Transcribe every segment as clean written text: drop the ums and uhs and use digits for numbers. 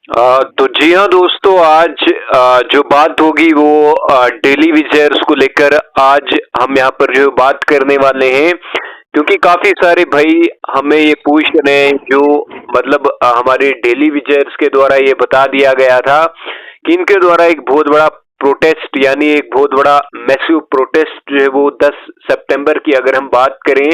तो जी हाँ दोस्तों, आज जो बात होगी वो डेली विजर्स को लेकर आज हम यहाँ पर जो बात करने वाले हैं, क्योंकि काफी सारे भाई हमें ये पूछ रहे हैं जो मतलब हमारे डेली विजर्स के द्वारा ये बता दिया गया था कि इनके द्वारा एक बहुत बड़ा प्रोटेस्ट यानी एक बहुत बड़ा मैसिव प्रोटेस्ट जो है वो 10 सितंबर की अगर हम बात करें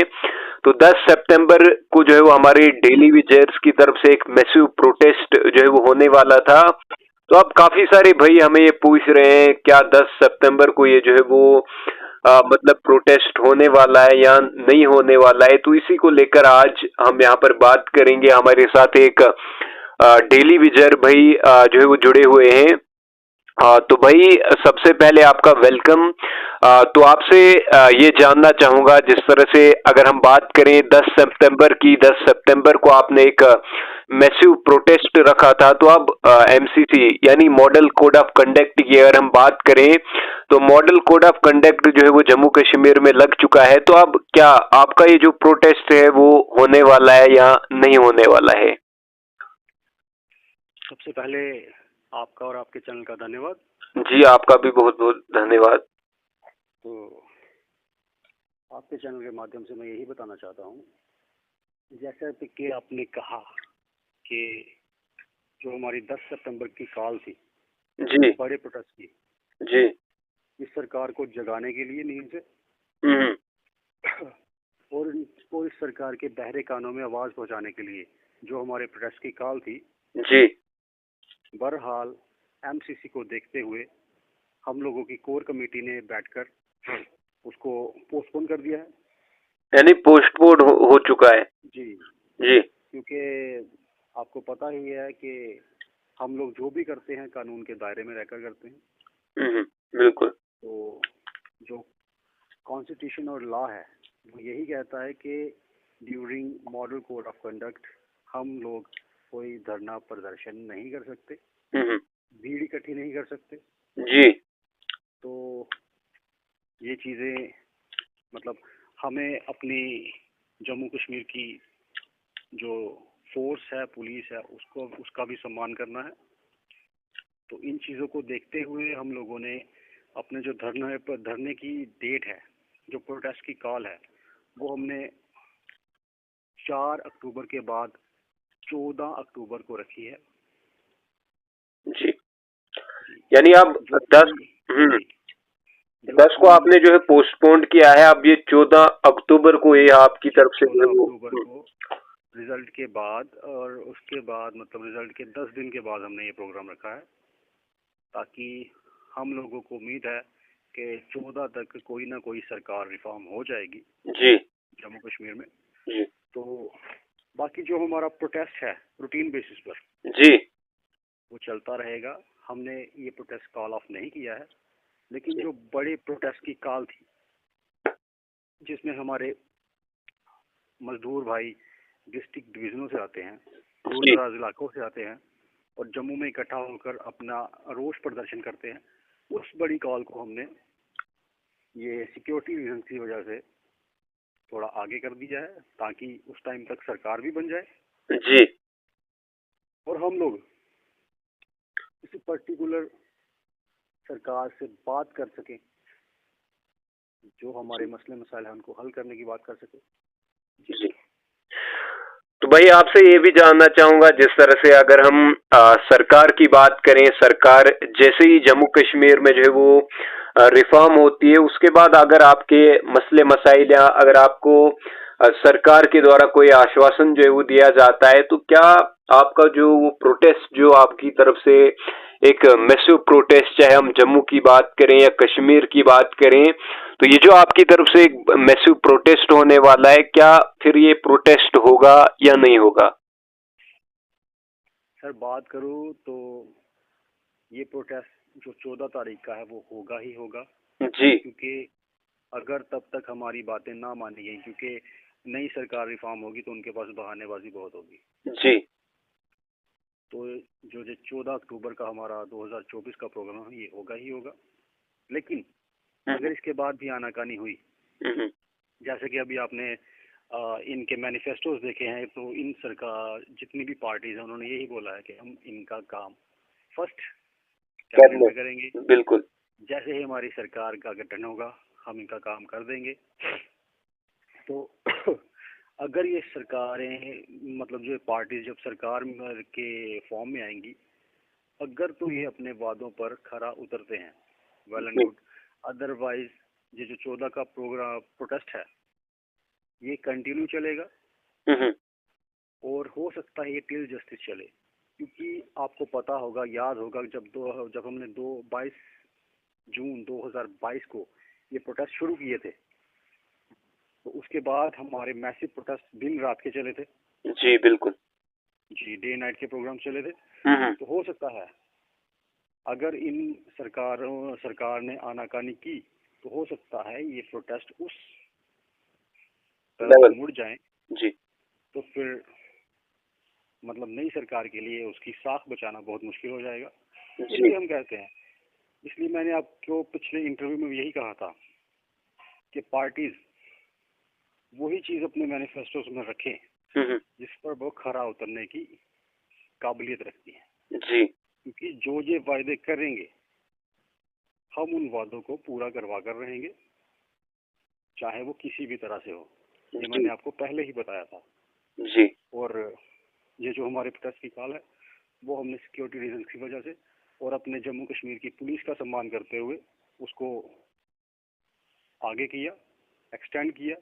तो 10 सितंबर को जो है वो हमारे डेली विजर्स की तरफ से एक मैसिव प्रोटेस्ट जो है वो होने वाला था। तो अब काफी सारे भाई हमें ये पूछ रहे हैं क्या 10 सितंबर को ये जो है वो मतलब प्रोटेस्ट होने वाला है या नहीं होने वाला है। तो इसी को लेकर आज हम यहाँ पर बात करेंगे। हमारे साथ एक डेली विजर भाई जो है वो जुड़े हुए हैं। तो भाई सबसे पहले आपका वेलकम। तो आपसे ये जानना चाहूंगा, जिस तरह से अगर हम बात करें 10 सितंबर की, 10 सितंबर को आपने एक मैसिव प्रोटेस्ट रखा था। तो अब एमसीसी यानी मॉडल कोड ऑफ कंडक्ट की अगर हम बात करें तो मॉडल कोड ऑफ कंडक्ट जो है वो जम्मू कश्मीर में लग चुका है। तो अब क्या आपका ये जो प्रोटेस्ट है वो होने वाला है या नहीं होने वाला है? सबसे पहले आपका और आपके चैनल का धन्यवाद। जी, आपका भी बहुत बहुत धन्यवाद। तो आपके चैनल के माध्यम से मैं यही बताना चाहता हूँ, जैसा कि आपने कहा कि जो हमारी 10 सितंबर की कॉल थी जी बड़े प्रोटेस्ट की, जी। इस सरकार को जगाने के लिए नींद से हम्म। और इस सरकार के बहरे कानों में आवाज पहुंचाने के लिए जो हमारे प्रोटेस्ट की कॉल थी। जी। बहरहाल एमसीसी को देखते हुए हम लोगों की कोर कमेटी ने बैठकर उसको पोस्टपोन कर दिया है। यानी पोस्टपोन हो चुका है। जी, जी। क्योंकि आपको पता ही है कि हम लोग जो भी करते हैं कानून के दायरे में रहकर करते हैं। हम्म। बिल्कुल। तो जो कॉन्स्टिट्यूशन और लॉ है वो यही कहता है कि during model code of conduct हम लोग कोई धरना प्रदर्शन नहीं कर सकते, हम्म। भीड़ इकट्ठी नहीं कर सकते। जी तो ये चीज़ें मतलब हमें अपनी जम्मू कश्मीर की जो फोर्स है, पुलिस है, उसको उसका भी सम्मान करना है। तो इन चीज़ों को देखते हुए हम लोगों ने अपने जो धरने की डेट है, जो प्रोटेस्ट की कॉल है, वो हमने 4 अक्टूबर के बाद 14 अक्टूबर को रखी है। जी। जी, यानी अब जो 10। कि हम्म। जी, जो 10 को कि आपने जो है पोस्टपोन किया है, अब ये 14 अक्टूबर को ये आपकी जी, तरफ से जो 14 है वो अक्टूबर को रिजल्ट के बाद और उसके बाद मतलब रिजल्ट के 10 दिन के बाद हमने ये प्रोग्राम रखा है, ताकि हम लोगों को उम्मीद है कि 14 तक कोई ना कोई सरकार रिफॉर्म हो जाएगी जी जम्मू कश्मीर में। जी तो बाकी जो हमारा प्रोटेस्ट है रूटीन बेसिस पर जी। वो चलता रहेगा। हमने ये प्रोटेस्ट कॉल ऑफ नहीं किया है, लेकिन जी जो बड़े प्रोटेस्ट की कॉल थी जिसमें हमारे मजदूर भाई डिस्ट्रिक्ट डिवीजनों से आते हैं, दूर जी। दराज इलाकों से आते हैं और जम्मू में इकट्ठा होकर अपना रोष प्रदर्शन करते हैं, उस बड़ी कॉल को हमने ये सिक्योरिटी रीजन की वजह से थोड़ा आगे कर दिया है, ताकि उस टाइम तक सरकार भी बन जाए जी और हम लोग किसी पर्टिकुलर सरकार से बात कर सकें, जो हमारे मसले मसाइल हैं उनको हल करने की बात कर सके। जी, जी। तो भाई आपसे ये भी जानना चाहूंगा, जिस तरह से अगर हम सरकार की बात करें, सरकार जैसे ही जम्मू कश्मीर में जो है वो रिफॉर्म होती है, उसके बाद अगर आपके मसले मसाइल या अगर आपको सरकार के द्वारा कोई आश्वासन जो है वो दिया जाता है, तो क्या आपका जो वो प्रोटेस्ट जो आपकी तरफ से एक मैसिव प्रोटेस्ट, चाहे हम जम्मू की बात करें या कश्मीर की बात करें, तो ये जो आपकी तरफ से एक मैसिव प्रोटेस्ट होने वाला है, क्या फिर ये प्रोटेस्ट होगा या नहीं होगा? सर बात करूँ तो ये प्रोटेस्ट जो 14 तारीख का है वो होगा ही होगा, जी क्योंकि अगर तब तक हमारी बातें ना मानी गई, क्योंकि नई सरकार रिफॉर्म होगी तो उनके पास बहानेबाजी बहुत होगी। जी। तो जो जो 14 अक्टूबर का हमारा 2024 का प्रोग्राम है ये होगा ही होगा। लेकिन हम्म। अगर इसके बाद भी आनाकानी हुई, हम्म। जैसे कि अभी आपने इनके मैनिफेस्टोज देखे हैं तो इन सरकार जितनी भी पार्टीज हैं उन्होंने यही बोला है कि हम इनका काम फर्स्ट कैबिनेट में करेंगे। बिल्कुल। जैसे ही हमारी सरकार का गठन होगा हम इनका काम कर देंगे। तो अगर ये सरकारें मतलब जो पार्टीज जब सरकार के फॉर्म में आएंगी, अगर तो ये अपने वादों पर खरा उतरते हैं, वेल एंड गुड। अदरवाइज ये जो 14 का प्रोटेस्ट है ये कंटिन्यू चलेगा और हो सकता है ये टिल जस्टिस चले, क्योंकि आपको पता होगा, याद होगा जब हमने 22 जून 2022 को ये प्रोटेस्ट शुरू किए थे, तो उसके बाद हमारे मैसिव प्रोटेस्ट दिन रात के चले थे। जी बिल्कुल जी, डे नाइट के प्रोग्राम चले थे। तो हो सकता है अगर इन सरकार ने आनाकानी की तो हो सकता है ये प्रोटेस्ट उस तरफ मुड़ जाएं। जी। तो फिर मतलब नई सरकार के लिए उसकी साख बचाना बहुत मुश्किल हो जाएगा। इसलिए हम कहते हैं, इसलिए मैंने आपको पिछले इंटरव्यू में यही कहा था कि पार्टीज वही चीज अपने मैनिफेस्टोस में रखें जिस पर वो खरा उतरने की काबिलियत रखती है। जी। क्योंकि जो ये वायदे करेंगे हम उन वादों को पूरा करवा कर रहेंगे, चाहे वो किसी भी तरह से हो। ये मैंने आपको पहले ही बताया था। जी। और ये जो हमारे प्रोटेस्ट की कॉल है वो हमने सिक्योरिटी रीजन की वजह से और अपने जम्मू कश्मीर की पुलिस का सम्मान करते हुए उसको आगे किया, एक्सटेंड किया।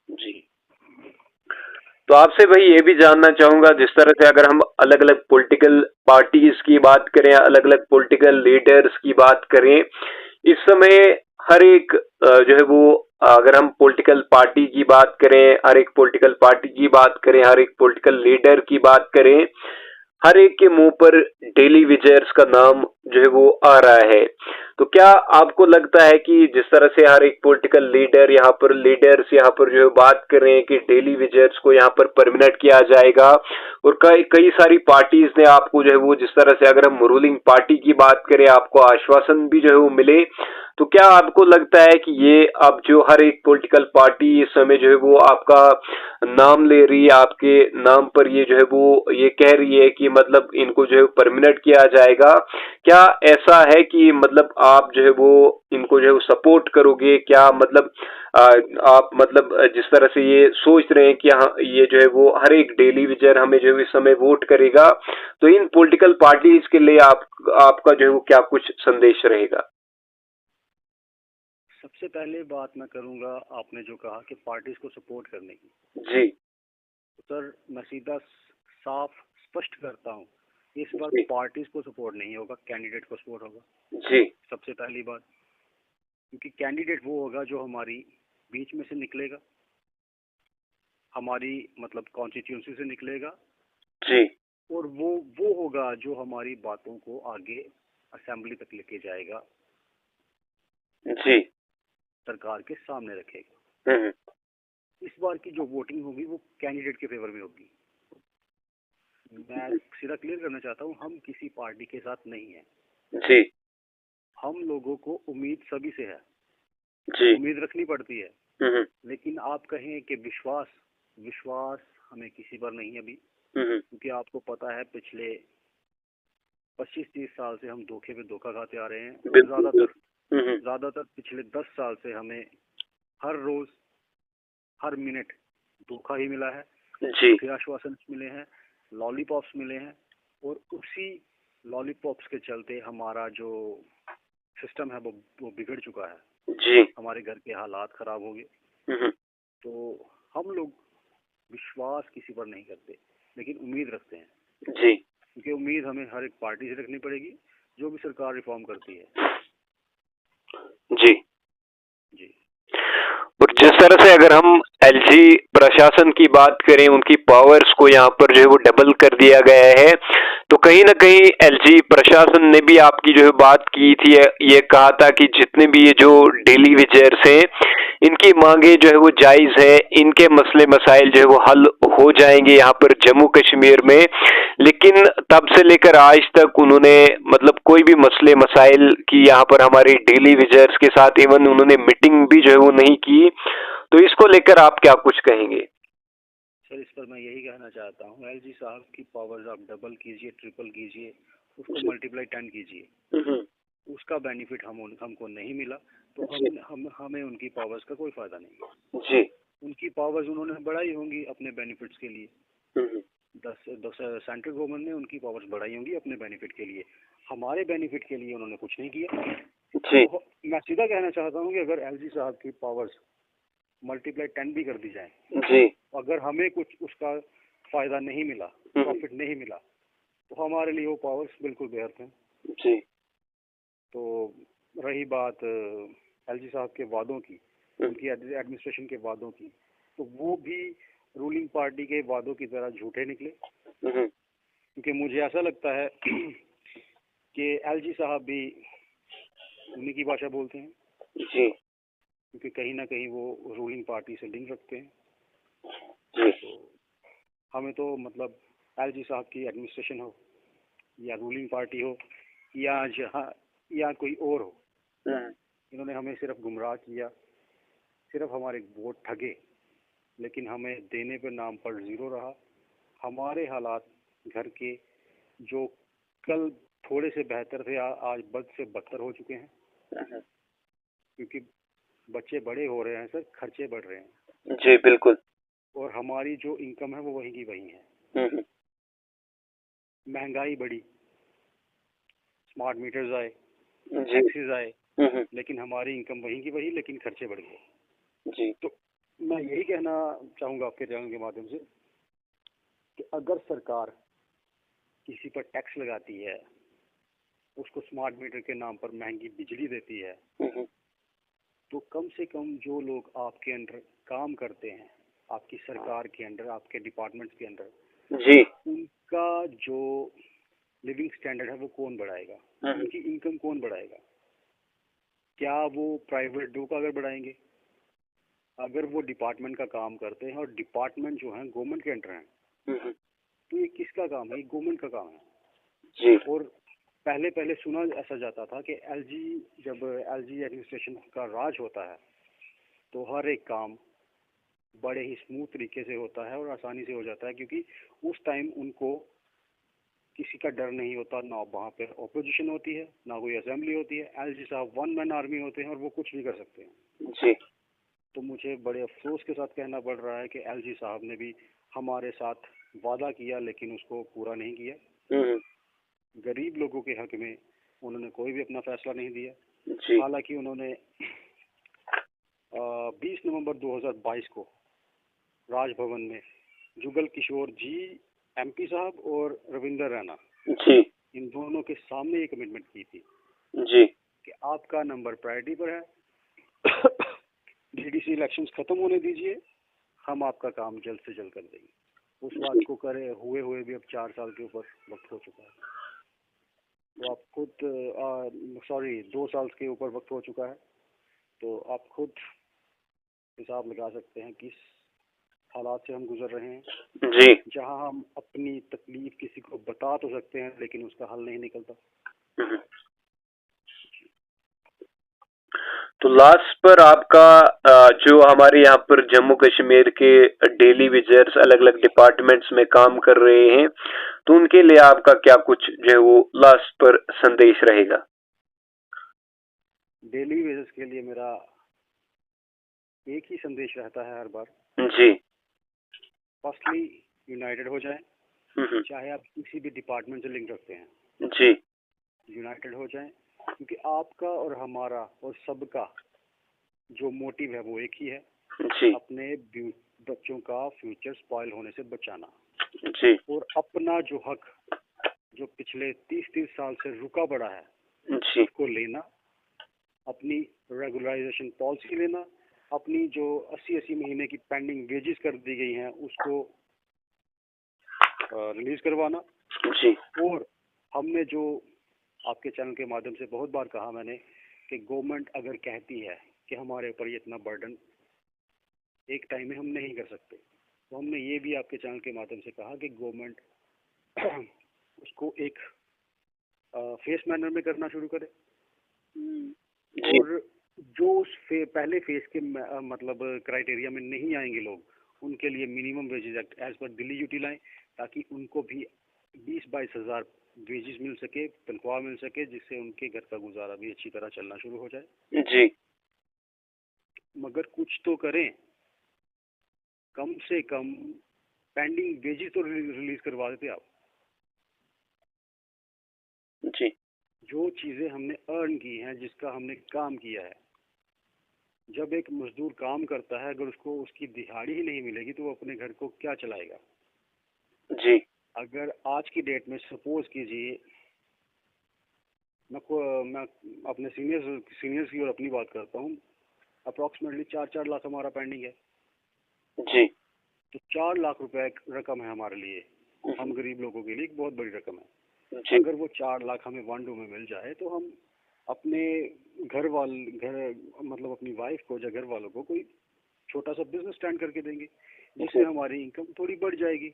जी। तो आपसे भाई ये भी जानना चाहूंगा, जिस तरह से अगर हम अलग अलग पॉलिटिकल पार्टीज की बात करें, अलग अलग पॉलिटिकल लीडर्स की बात करें, इस समय हर एक जो है वो, अगर हम पॉलिटिकल पार्टी की बात करें, हर एक पॉलिटिकल पार्टी की बात करें, हर एक पॉलिटिकल लीडर की बात करें, हर एक के मुंह पर डेली विजर्स का नाम जो है वो आ रहा है। तो क्या आपको लगता है कि जिस तरह से हर एक पॉलिटिकल लीडर यहाँ पर जो है बात कर रहे हैं कि डेली विजर्स को यहाँ पर परमानेंट किया जाएगा, और कई सारी पार्टीज ने आपको जो है वो, जिस तरह से अगर हम रूलिंग पार्टी की बात करें, आपको आश्वासन भी जो है वो मिले, तो क्या आपको लगता है कि ये अब जो हर एक पॉलिटिकल पार्टी इस समय जो है वो आपका नाम ले रही है, आपके नाम पर ये जो है वो ये कह रही है कि मतलब इनको जो है परमानेंट किया जाएगा, क्या ऐसा है कि मतलब आप जो है वो इनको जो है सपोर्ट करोगे? क्या मतलब आप मतलब जिस तरह से ये सोच रहे हैं कि हाँ ये जो है वो हर एक डेली विजर हमें जो है इस समय वोट करेगा, तो इन पॉलिटिकल पार्टीज के लिए आपका जो है वो क्या कुछ संदेश रहेगा? सबसे पहले बात मैं करूंगा, आपने जो कहा कि पार्टीज को सपोर्ट करने की। जी सर, मैं सीधा साफ स्पष्ट करता हूँ, इस बार पार्टीज को सपोर्ट नहीं होगा, कैंडिडेट को सपोर्ट होगा। जी। सबसे पहली बात, क्योंकि कैंडिडेट वो होगा जो हमारी बीच में से निकलेगा, हमारी मतलब कॉन्स्टिट्यूंसी से निकलेगा। जी। और वो होगा जो हमारी बातों को आगे असेंबली तक लेके जाएगा, जी, सरकार के सामने रखेगा। इस बार की जो वोटिंग होगी वो कैंडिडेट के फेवर में होगी। मैं सीधा क्लियर करना चाहता हूँ, हम किसी पार्टी के साथ नहीं है। जी। हम लोगों को उम्मीद सभी से है। जी। उम्मीद रखनी पड़ती है। लेकिन आप कहें कि विश्वास हमें किसी पर नहीं है अभी, क्योंकि आपको पता है पिछले 25-30 साल से हम धोखे पे धोखा खाते आ रहे हैं। ज्यादातर पिछले 10 साल से हमें हर रोज हर मिनट धोखा ही मिला है। झूठे आश्वासन मिले हैं, लॉलीपॉप्स मिले हैं, और उसी लॉलीपॉप्स के चलते हमारा जो सिस्टम है वो बिगड़ चुका है। जी। हमारे घर के हालात खराब हो गए। तो हम लोग विश्वास किसी पर नहीं करते, लेकिन उम्मीद रखते हैं। जी। क्योंकि उम्मीद हमें हर एक पार्टी से रखनी पड़ेगी जो भी सरकार रिफॉर्म करती है। जी। जी। और जिस तरह से अगर हम एलजी प्रशासन की बात करें, उनकी पावर्स को यहाँ पर जो है वो डबल कर दिया गया है, तो कहीं ना कहीं एलजी प्रशासन ने भी आपकी जो है बात की थी, ये कहा था कि जितने भी ये जो डेली विजर्स हैं इनकी मांगे जो है वो जायज है, इनके मसले मसाइल जो है वो हल हो जाएंगे यहाँ पर जम्मू कश्मीर में। लेकिन तब से लेकर आज तक उन्होंने मतलब कोई भी मसले मसाइल की यहाँ पर हमारे डेली विजर्स के साथ इवन उन्होंने मीटिंग भी जो है वो नहीं की। तो इसको लेकर आप क्या कुछ कहेंगे? सर, इस पर मैं यही कहना चाहता हूँ, एलजी साहब की पावर्स आप डबल कीजिए, ट्रिपल कीजिए, उसको मल्टीप्लाई 10 कीजिए, उसका बेनिफिट हमको नहीं मिला, तो हमें उनकी पावर्स का कोई फायदा नहीं। जी। उनकी पावर्स उन्होंने बढ़ाई होंगी अपने बेनिफिट्स के लिए। सेंट्रल गवर्नमेंट ने उनकी पावर्स बढ़ाई होंगी अपने बेनिफिट के लिए, हमारे बेनिफिट के लिए उन्होंने कुछ नहीं किया। जी। तो मैं सीधा कहना चाहता हूँ कि अगर एलजी साहब की पावर्स मल्टीप्लाई 10 भी कर दी जाए, जी। अगर हमें कुछ उसका फायदा नहीं मिला, प्रॉफिट नहीं मिला, तो हमारे लिए वो पावर्स बिल्कुल बेहद हैं। जी। तो रही बात एलजी साहब के वादों की, उनकी एडमिनिस्ट्रेशन के वादों की, तो वो भी रूलिंग पार्टी के वादों की तरह झूठे निकले, क्योंकि मुझे ऐसा लगता है कि एलजी साहब भी उन्हीं की भाषा बोलते हैं। जी। क्योंकि कहीं ना कहीं वो रूलिंग पार्टी से लिंक रखते हैं। जी। तो हमें तो मतलब एलजी साहब की एडमिनिस्ट्रेशन हो या रूलिंग पार्टी हो या जहाँ या कोई और हो, इन्होंने हमें सिर्फ गुमराह किया, सिर्फ हमारे वोट ठगे, लेकिन हमें देने पे नाम पर जीरो रहा। हमारे हालात घर के जो कल थोड़े से बेहतर थे, आज बद से बदतर हो चुके हैं, क्योंकि बच्चे बड़े हो रहे हैं सर, खर्चे बढ़ रहे हैं। जी बिल्कुल। और हमारी जो इनकम है वो वहीं की वहीं है। महंगाई बढ़ी, स्मार्ट मीटर्स आए, टैक्सेस आए, लेकिन हमारी इनकम वहीं की वही, लेकिन खर्चे बढ़ गए। जी। तो मैं यही कहना चाहूँगा आपके चैनल के माध्यम से कि अगर सरकार किसी पर टैक्स लगाती है, उसको स्मार्ट मीटर के नाम पर महंगी बिजली देती है, तो कम से कम जो लोग आपके अंडर काम करते हैं, आपकी सरकार के अंडर, आपके डिपार्टमेंट्स के अंडर, जी, उनका जो लिविंग स्टैंडर्ड है वो कौन बढ़ाएगा, उनकी इनकम कौन बढ़ाएगा? क्या वो प्राइवेट लोग अगर बढ़ाएंगे? अगर वो डिपार्टमेंट का काम करते हैं और डिपार्टमेंट जो है गवर्नमेंट के अंडर है, तो ये किसका काम है? ये गवर्नमेंट का काम है। जी। और पहले सुना ऐसा जाता था कि जब एलजी एडमिनिस्ट्रेशन का राज होता है तो हर एक काम बड़े ही स्मूथ तरीके से होता है और आसानी से हो जाता है, क्योंकि उस टाइम उनको किसी का डर नहीं होता, ना वहाँ पे ऑपोजिशन होती है, ना कोई असेंबली होती है। एलजी साहब वन मैन आर्मी होते हैं और वो कुछ भी कर सकते हैं। जी। तो मुझे बड़े अफसोस के साथ कहना पड़ रहा है कि एलजी साहब ने भी हमारे साथ वादा किया, लेकिन उसको पूरा नहीं किया। गरीब लोगों के हक में उन्होंने कोई भी अपना फैसला नहीं दिया। हालांकि उन्होंने 20 नवंबर 2022 को राजभवन में जुगल किशोर जी, एमपी साहब और रविंदर रैना जी। इन दोनों के सामने ये कमिटमेंट की थी जी। कि आपका नंबर प्रायोरिटी पर है, डीडीसी इलेक्शंस खत्म होने दीजिए, हम आपका काम जल्द से जल्द कर देंगे। उस बात को करे हुए भी अब 4 साल के ऊपर वक्त हो चुका है। तो आप खुद 2 साल के ऊपर वक्त हो चुका है, तो आप खुद हिसाब लगा सकते हैं किस हालात से हम गुजर रहे हैं। जी। जहां हम अपनी तकलीफ किसी को बता तो सकते हैं, लेकिन उसका हल नहीं निकलता। तो लास्ट पर आपका जो हमारे यहाँ पर जम्मू कश्मीर के डेली विजर्स अलग अलग डिपार्टमेंट्स में काम कर रहे हैं, तो उनके लिए आपका क्या कुछ जो है वो लास्ट पर संदेश रहेगा? डेली विजर्स के लिए मेरा एक ही संदेश रहता है हर बार। जी। फर्स्टली, यूनाइटेड हो जाएं, चाहे आप किसी भी डिपार्टमेंट से लिंक रखते हैं। जी। यूनाइटेड हो जाएं, क्योंकि आपका और हमारा और सबका जो मोटिव है वो एक ही है, जी। अपने बच्चों का फ्यूचर स्पॉइल होने से बचाना। जी। और अपना जो हक जो पिछले 30 साल से रुका पड़ा है, जी। उसको लेना, अपनी रेगुलराइजेशन पॉलिसी लेना, अपनी जो 80 महीने की पेंडिंग वेजेस कर दी गई हैं उसको रिलीज करवाना। जी। और हमने जो आपके चैनल के माध्यम से बहुत बार कहा मैंने कि गवर्नमेंट अगर कहती है कि हमारे ऊपर ये इतना बर्डन एक टाइम में हम नहीं कर सकते, तो हमने ये भी आपके चैनल के माध्यम से कहा कि गवर्नमेंट उसको एक फेस मैनर में करना शुरू करे। और जो पहले फेज के मतलब क्राइटेरिया में नहीं आएंगे लोग, उनके लिए minimum wages act as per Delhi UT लाएं, ताकि उनको भी 20-22 हज़ार वेजेस मिल सके, तनख्वाह मिल सके, जिससे उनके घर का गुजारा भी अच्छी तरह चलना शुरू हो जाए। जी। मगर कुछ तो करें, कम से कम पेंडिंग वेजेस तो रिलीज करवा देते आप। जी। जो चीजें हमने अर्न की हैं, जिसका हमने काम किया है, जब एक मजदूर काम करता है, अगर उसको उसकी दिहाड़ी ही नहीं मिलेगी तो वो अपने घर को क्या चलाएगा। जी। अगर आज की डेट में सपोज कीजिए, मैं अपने सीनियर्स की और अपनी बात करता हूँ, अप्रोक्सीमेटली 4-4 लाख हमारा पेंडिंग है। जी। तो 4 लाख रुपए एक रकम है हमारे लिए, हम गरीब लोगों के लिए एक बहुत बड़ी रकम है। जी। अगर वो 4 लाख हमें 1-2 में मिल जाए तो हम अपने घर मतलब अपनी वाइफ को या घर वालों को कोई छोटा सा बिजनेस स्टार्ट करके देंगे, जिससे हमारी इनकम थोड़ी बढ़ जाएगी।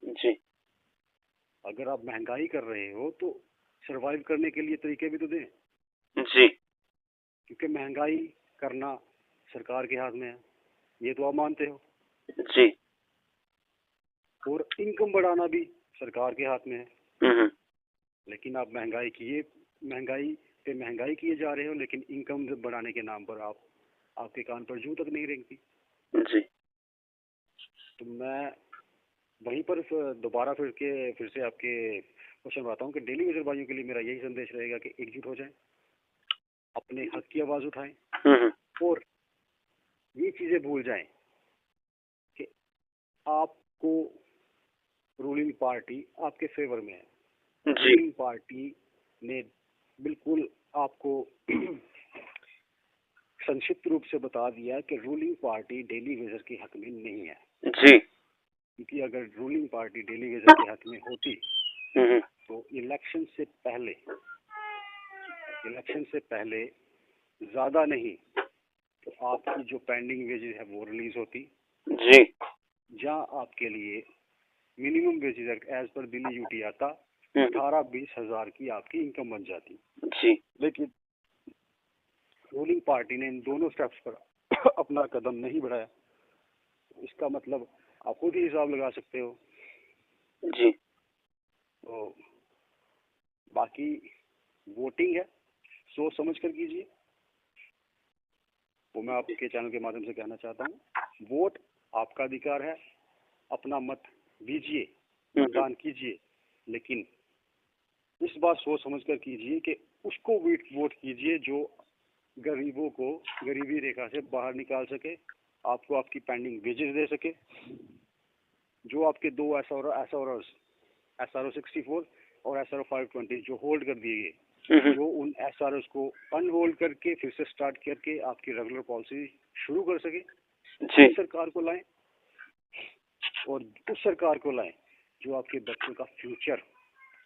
जी। अगर आप महंगाई कर रहे हो तो सरवाइव करने के लिए तरीके भी तो दें। जी। क्योंकि महंगाई करना सरकार के हाथ में है, ये तो आप मानते हो। जी। और इनकम बढ़ाना भी सरकार के हाथ में है। लेकिन आप महंगाई पे महंगाई किए जा रहे हो, लेकिन इनकम बढ़ाने के नाम पर आपके कान पर जूं तक नहीं रेंगती। जी। तो मैं वहीं पर दोबारा फिर से आपके क्वेश्चन बताता हूँ कि डेली वेजर भाइयों के लिए मेरा यही संदेश रहेगा कि एकजुट हो जाएं, अपने हक की आवाज उठाएं, और ये चीजें भूल जाएं कि आपको रूलिंग पार्टी आपके फेवर में है। रूलिंग पार्टी ने बिल्कुल आपको संक्षिप्त रूप से बता दिया कि रूलिंग पार्टी डेली वेजर के हक में नहीं है। जी। क्योंकि अगर रूलिंग पार्टी डेली वेजर के हक में होती तो इलेक्शन से पहले ज्यादा नहीं तो आपकी जो पेंडिंग वेजेस है वो रिलीज होती। जी। जहाँ आपके लिए minimum wages as per Delhi UT आता, 18-20 हज़ार की आपकी इनकम बन जाती। जी। लेकिन रूलिंग पार्टी ने इन दोनों स्टेप्स पर अपना कदम नहीं बढ़ाया। इसका मतलब आप खुद ही हिसाब लगा सकते हो। जी। तो बाकी वोटिंग है, सोच समझ कर कीजिए, वो मैं आपके चैनल के माध्यम से कहना चाहता हूँ। वोट आपका अधिकार है, अपना मत दीजिए, मतदान कीजिए, लेकिन इस बार सोच समझ कर कीजिए कि उसको वोट कीजिए जो गरीबों को गरीबी रेखा से बाहर निकाल सके, आपको आपकी पेंडिंग वेजेस दे सके। जो आपके दो SRO 64 और SRO 520 जो होल्ड कर दिए गए, जो उन SROs को अनहोल्ड करके फिर से स्टार्ट करके आपकी रेगुलर पॉलिसी शुरू कर सके, उस सरकार को लाएं। और उस सरकार को लाएं जो आपके बच्चों का फ्यूचर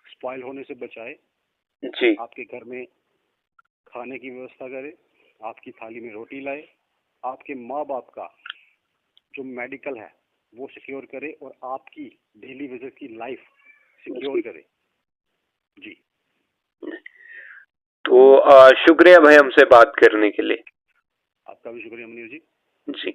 स्पॉइल होने से बचाए, आपके घर में खाने की व्यवस्था करे, आपकी थाली में रोटी लाए, आपके माँ बाप का जो मेडिकल है वो सिक्योर करे, और आपकी डेली वेजर की लाइफ सिक्योर करे। जी। तो शुक्रिया भाई हमसे बात करने के लिए। आपका भी शुक्रिया मनीष जी। जी।